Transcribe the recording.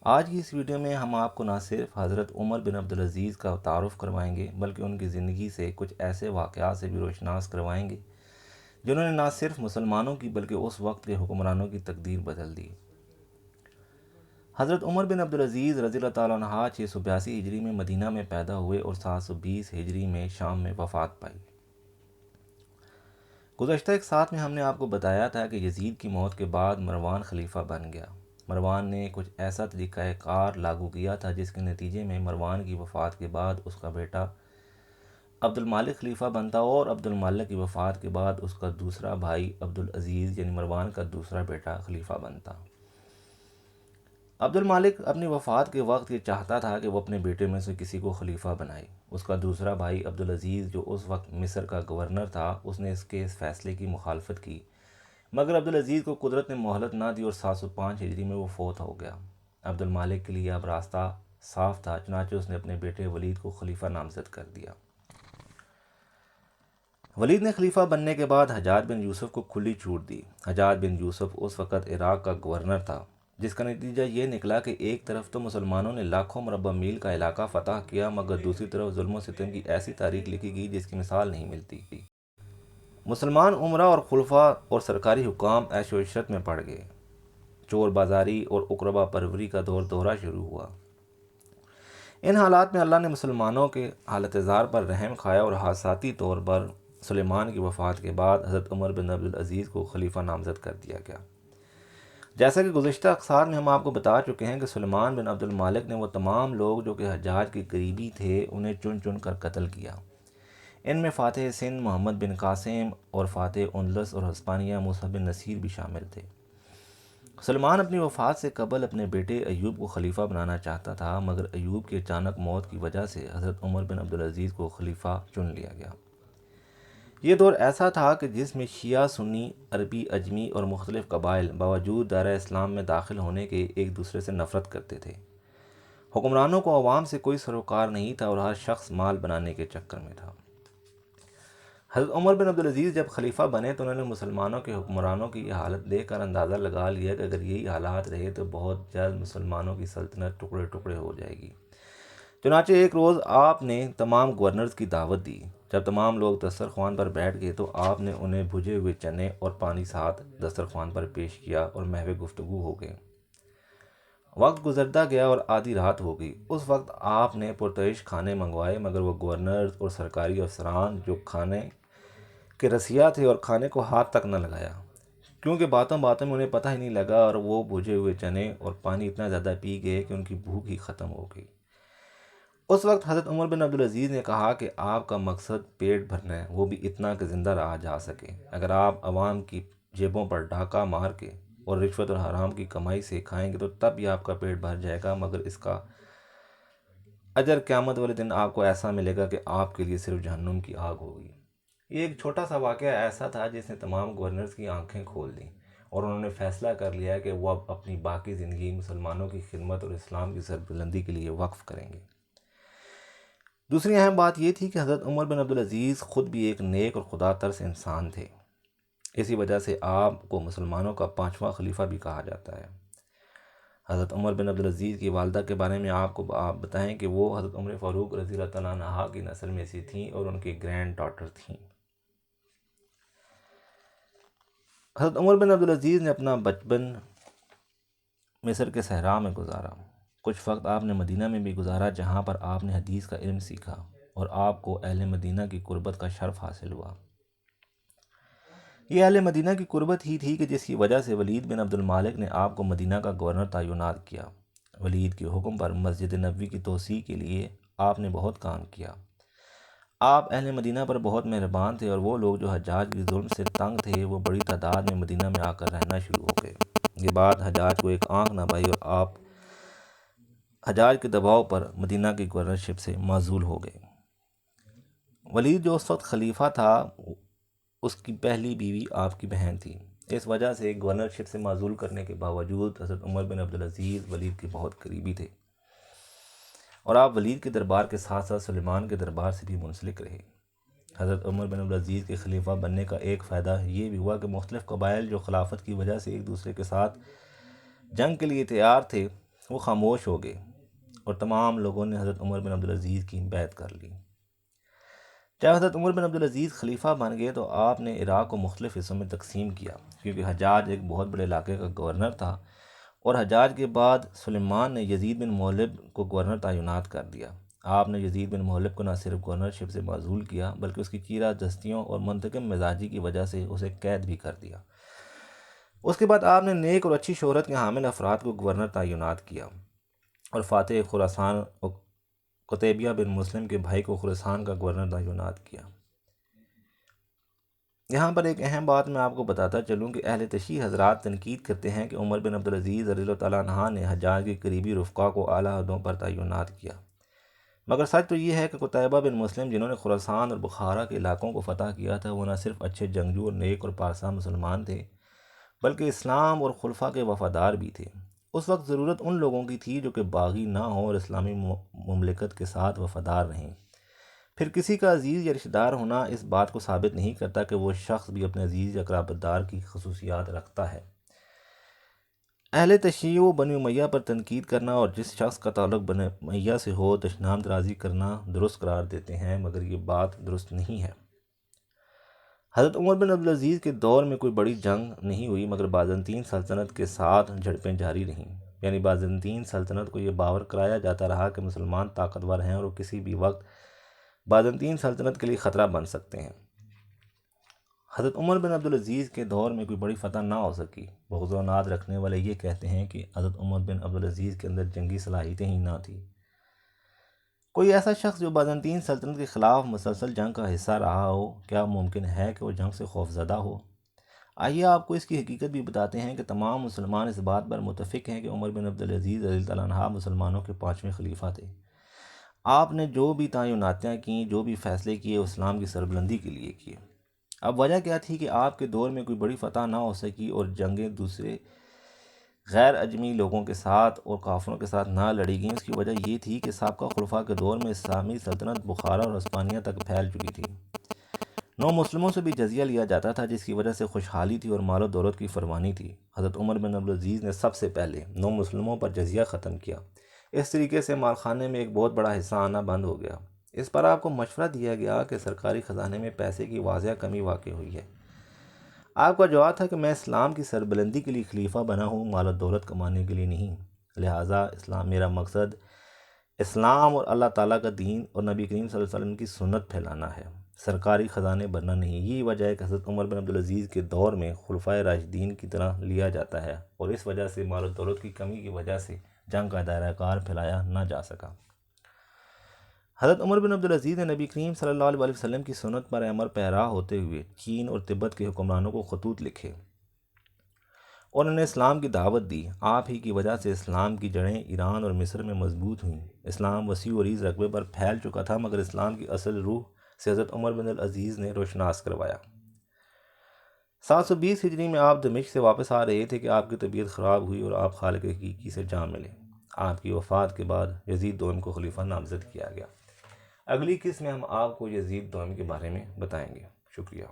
آج کی اس ویڈیو میں ہم آپ کو نہ صرف حضرت عمر بن عبدالعزیز کا تعارف کروائیں گے بلکہ ان کی زندگی سے کچھ ایسے واقعات سے بھی روشناس کروائیں گے جنہوں نے نہ صرف مسلمانوں کی بلکہ اس وقت کے حکمرانوں کی تقدیر بدل دی۔ حضرت عمر بن عبدالعزیز رضی اللہ تعالیٰ عنہ 682 ہجری میں مدینہ میں پیدا ہوئے اور 720 ہجری میں شام میں وفات پائی۔ گزشتہ ایک ساتھ میں ہم نے آپ کو بتایا تھا کہ یزید کی موت کے بعد مروان خلیفہ بن گیا۔ مروان نے کچھ ایسا طریقہ کار لاگو کیا تھا جس کے نتیجے میں مروان کی وفات کے بعد اس کا بیٹا عبد المالک خلیفہ بنتا اور عبد المالک کی وفات کے بعد اس کا دوسرا بھائی عبدالعزیز یعنی مروان کا دوسرا بیٹا خلیفہ بنتا۔ عبد المالک اپنی وفات کے وقت یہ چاہتا تھا کہ وہ اپنے بیٹے میں سے کسی کو خلیفہ بنائے۔ اس کا دوسرا بھائی عبدالعزیز جو اس وقت مصر کا گورنر تھا اس نے اس فیصلے کی مخالفت کی، مگر عبدالعزیز کو قدرت نے مہلت نہ دی اور 705 ہجری میں وہ فوت ہو گیا۔ عبد المالک کے لیے اب راستہ صاف تھا، چنانچہ اس نے اپنے بیٹے ولید کو خلیفہ نامزد کر دیا۔ ولید نے خلیفہ بننے کے بعد حجاج بن یوسف کو کھلی چھوٹ دی۔ حجاج بن یوسف اس وقت عراق کا گورنر تھا، جس کا نتیجہ یہ نکلا کہ ایک طرف تو مسلمانوں نے لاکھوں مربع میل کا علاقہ فتح کیا، مگر دوسری طرف ظلم و ستم کی ایسی تاریخ لکھی گئی جس کی مثال نہیں ملتی۔ مسلمان عمرہ اور خلفاء اور سرکاری حکام عیش و عشرت میں پڑ گئے۔ چور بازاری اور اقربا پروری کا دور دوہرا شروع ہوا۔ ان حالات میں اللہ نے مسلمانوں کے حالت زار پر رحم کھایا اور حادثاتی طور پر سلیمان کی وفات کے بعد حضرت عمر بن عبدالعزیز کو خلیفہ نامزد کر دیا گیا۔ جیسا کہ گزشتہ اقساط میں ہم آپ کو بتا چکے ہیں کہ سلیمان بن عبد المالک نے وہ تمام لوگ جو کہ حجاج کے قریبی تھے انہیں چن چن کر قتل کیا۔ ان میں فاتح سندھ محمد بن قاسم اور فاتح اندلس اور ہسپانیہ موسیٰ بن نصیر بھی شامل تھے۔ سلیمان اپنی وفات سے قبل اپنے بیٹے ایوب کو خلیفہ بنانا چاہتا تھا، مگر ایوب کی اچانک موت کی وجہ سے حضرت عمر بن عبدالعزیز کو خلیفہ چن لیا گیا۔ یہ دور ایسا تھا کہ جس میں شیعہ، سنی، عربی، اجمی اور مختلف قبائل باوجود دائرہ اسلام میں داخل ہونے کے ایک دوسرے سے نفرت کرتے تھے۔ حکمرانوں کو عوام سے کوئی سروکار نہیں تھا اور ہر شخص مال بنانے کے چکر میں تھا۔ حضرت عمر بن عبدالعزیز جب خلیفہ بنے تو انہوں نے مسلمانوں کے حکمرانوں کی یہ حالت دیکھ کر اندازہ لگا لیا کہ اگر یہی حالات رہے تو بہت جلد مسلمانوں کی سلطنت ٹکڑے ٹکڑے ہو جائے گی۔ چنانچہ ایک روز آپ نے تمام گورنرز کی دعوت دی۔ جب تمام لوگ دسترخوان پر بیٹھ گئے تو آپ نے انہیں بھجے ہوئے چنے اور پانی ساتھ دسترخوان پر پیش کیا اور محو گفتگو ہو گئے۔ وقت گزرتا گیا اور آدھی رات ہو گئی۔ اس وقت آپ نے پرتعیش کھانے منگوائے، مگر وہ گورنرز اور سرکاری افسران جو کھانے کے رسیا تھے اور کھانے کو ہاتھ تک نہ لگایا، کیونکہ باتوں باتوں میں انہیں پتہ ہی نہیں لگا اور وہ بھجے ہوئے چنے اور پانی اتنا زیادہ پی گئے کہ ان کی بھوک ہی ختم ہو گئی۔ اس وقت حضرت عمر بن عبدالعزیز نے کہا کہ آپ کا مقصد پیٹ بھرنا ہے، وہ بھی اتنا کہ زندہ رہا جا سکے۔ اگر آپ عوام کی جیبوں پر ڈاکہ مار کے اور رشوت اور حرام کی کمائی سے کھائیں گے تو تب بھی آپ کا پیٹ بھر جائے گا، مگر اس کا اجر قیامت والے دن آپ کو ایسا ملے گا کہ آپ کے لیے صرف جہنم کی آگ ہوگی۔ یہ ایک چھوٹا سا واقعہ ایسا تھا جس نے تمام گورنرز کی آنکھیں کھول دیں اور انہوں نے فیصلہ کر لیا کہ وہ اب اپنی باقی زندگی مسلمانوں کی خدمت اور اسلام کی سربلندی کے لیے وقف کریں گے۔ دوسری اہم بات یہ تھی کہ حضرت عمر بن عبدالعزیز خود بھی ایک نیک اور خدا ترس انسان تھے۔ اسی وجہ سے آپ کو مسلمانوں کا 5واں خلیفہ بھی کہا جاتا ہے۔ حضرت عمر بن عبدالعزیز کی والدہ کے بارے میں آپ بتائیں کہ وہ حضرت عمر فاروق رضی اللہ تعالیٰ عنہ کی نسل میں سے تھیں اور ان کی گرینڈ ڈاٹر تھیں۔ حضرت عمر بن عبدالعزیز نے اپنا بچپن مصر کے صحرا میں گزارا۔ کچھ وقت آپ نے مدینہ میں بھی گزارا، جہاں پر آپ نے حدیث کا علم سیکھا اور آپ کو اہل مدینہ کی قربت کا شرف حاصل ہوا۔ یہ اہل مدینہ کی قربت ہی تھی کہ جس کی وجہ سے ولید بن عبد المالک نے آپ کو مدینہ کا گورنر تعینات کیا۔ ولید کے حکم پر مسجد نبوی کی توسیع کے لیے آپ نے بہت کام کیا۔ آپ اہل مدینہ پر بہت مہربان تھے اور وہ لوگ جو حجاج کے ظلم سے تنگ تھے وہ بڑی تعداد میں مدینہ میں آ کر رہنا شروع ہو گئے۔ یہ بات حجاج کو ایک آنکھ نہ بھائی اور آپ حجاج کے دباؤ پر مدینہ کی گورنرشپ سے معزول ہو گئے۔ ولید جو اس وقت خلیفہ تھا اس کی پہلی بیوی آپ کی بہن تھی۔ اس وجہ سے گورنرشپ سے معزول کرنے کے باوجود حضرت عمر بن عبدالعزیز ولید کے بہت قریبی تھے اور آپ ولید کے دربار کے ساتھ ساتھ سلیمان کے دربار سے بھی منسلک رہے۔ حضرت عمر بن عبدالعزیز کے خلیفہ بننے کا ایک فائدہ یہ بھی ہوا کہ مختلف قبائل جو خلافت کی وجہ سے ایک دوسرے کے ساتھ جنگ کے لیے تیار تھے وہ خاموش ہو گئے اور تمام لوگوں نے حضرت عمر بن عبدالعزیز کی بیعت کر لی۔ جب حضرت عمر بن عبدالعزیز خلیفہ بن گئے تو آپ نے عراق کو مختلف حصوں میں تقسیم کیا، کیونکہ حجاج ایک بہت بڑے علاقے کا گورنر تھا، اور حجاج کے بعد سلیمان نے یزید بن مہلب کو گورنر تعینات کر دیا۔ آپ نے یزید بن مہلب کو نہ صرف گورنرشپ سے معزول کیا بلکہ اس کی چیرہ دستیوں اور منتقم مزاجی کی وجہ سے اسے قید بھی کر دیا۔ اس کے بعد آپ نے نیک اور اچھی شہرت کے حامل افراد کو گورنر تعینات کیا اور فاتح خراسان قتیبیہ بن مسلم کے بھائی کو خراسان کا گورنر تعینات کیا۔ یہاں پر ایک اہم بات میں آپ کو بتاتا چلوں کہ اہل تشیع حضرات تنقید کرتے ہیں کہ عمر بن عبدالعزیز رضی اللہ تعالیٰ عنہ نے حجاج کے قریبی رفقا کو اعلیٰ عہدوں پر تعینات کیا، مگر سچ تو یہ ہے کہ قتیبہ بن مسلم جنہوں نے خراسان اور بخارا کے علاقوں کو فتح کیا تھا، وہ نہ صرف اچھے جنگجو اور نیک اور پارسا مسلمان تھے بلکہ اسلام اور خلفاء کے وفادار بھی تھے۔ اس وقت ضرورت ان لوگوں کی تھی جو کہ باغی نہ ہوں اور اسلامی مملکت کے ساتھ وفادار رہیں۔ پھر کسی کا عزیز یا رشتہ دار ہونا اس بات کو ثابت نہیں کرتا کہ وہ شخص بھی اپنے عزیز یا قرابت دار کی خصوصیات رکھتا ہے۔ اہل تشیع و بنی امیہ پر تنقید کرنا اور جس شخص کا تعلق بنی امیہ سے ہو دشنام درازی کرنا درست قرار دیتے ہیں، مگر یہ بات درست نہیں ہے۔ حضرت عمر بن عبدالعزیز کے دور میں کوئی بڑی جنگ نہیں ہوئی، مگر بازنطین سلطنت کے ساتھ جھڑپیں جاری رہیں، یعنی بازنطین سلطنت کو یہ باور کرایا جاتا رہا کہ مسلمان طاقتور ہیں اور وہ کسی بھی وقت بازنطین سلطنت کے لیے خطرہ بن سکتے ہیں۔ حضرت عمر بن عبدالعزیز کے دور میں کوئی بڑی فتح نہ ہو سکی۔ بغض و عناد رکھنے والے یہ کہتے ہیں کہ حضرت عمر بن عبدالعزیز کے اندر جنگی صلاحیتیں ہی نہ تھیں۔ کوئی ایسا شخص جو بازنطین سلطنت کے خلاف مسلسل جنگ کا حصہ رہا ہو، کیا ممکن ہے کہ وہ جنگ سے خوف زدہ ہو؟ آئیے آپ کو اس کی حقیقت بھی بتاتے ہیں کہ تمام مسلمان اس بات پر متفق ہیں کہ عمر بن عبدالعزیز رضی اللہ عنہ مسلمانوں کے 5ویں خلیفہ تھے۔ آپ نے جو بھی تعیناتیں کیں، جو بھی فیصلے کیے، اسلام کی سربلندی کے لیے کیے۔ اب وجہ کیا تھی کہ آپ کے دور میں کوئی بڑی فتح نہ ہو سکی اور جنگیں دوسرے غیر اجمی لوگوں کے ساتھ اور کافروں کے ساتھ نہ لڑی گئیں؟ اس کی وجہ یہ تھی کہ سابقہ خلفاء کے دور میں اسلامی سلطنت بخارا اور ہسپانیہ تک پھیل چکی تھی۔ نو مسلموں سے بھی جزیہ لیا جاتا تھا، جس کی وجہ سے خوشحالی تھی اور مال و دولت کی فراوانی تھی۔ حضرت عمر بن عبدالعزیز نے سب سے پہلے نو مسلموں پر جزیہ ختم کیا۔ اس طریقے سے مالخانے میں ایک بہت بڑا حصہ آنا بند ہو گیا۔ اس پر آپ کو مشورہ دیا گیا کہ سرکاری خزانے میں پیسے کی واضح کمی واقع ہوئی ہے۔ آپ کا جواب تھا کہ میں اسلام کی سربلندی کے لیے خلیفہ بنا ہوں، مال و دولت کمانے کے لیے نہیں، لہٰذا میرا مقصد اسلام اور اللہ تعالیٰ کا دین اور نبی کریم صلی اللہ علیہ وسلم کی سنت پھیلانا ہے، سرکاری خزانے بھرنا نہیں۔ یہی وجہ ہے کہ حضرت عمر بن عبدالعزیز کے دور میں خلفائے راشدین کی طرح لیا جاتا ہے، اور اس وجہ سے مال و دولت کی کمی کی وجہ سے جنگ کا دائرہ کار پھیلایا نہ جا سکا۔ حضرت عمر بن عبدالعزیز نے نبی کریم صلی اللہ علیہ وسلم کی سنت پر عمل پیرا ہوتے ہوئے چین اور تبت کے حکمرانوں کو خطوط لکھے اور انہیں اسلام کی دعوت دی۔ آپ ہی کی وجہ سے اسلام کی جڑیں ایران اور مصر میں مضبوط ہوئیں۔ اسلام وسیع و عریض رقبے پر پھیل چکا تھا، مگر اسلام کی اصل روح سے حضرت عمر بن عبدالعزیز نے روشناس کروایا۔ 720 ہجری میں آپ دمشق سے واپس آ رہے تھے کہ آپ کی طبیعت خراب ہوئی اور آپ خالق حقیقی سے جا ملے۔ آپ کی وفات کے بعد یزید دوم کو خلیفہ نامزد کیا گیا۔ اگلی قسط میں ہم آپ کو یزید دوم کے بارے میں بتائیں گے۔ شکریہ۔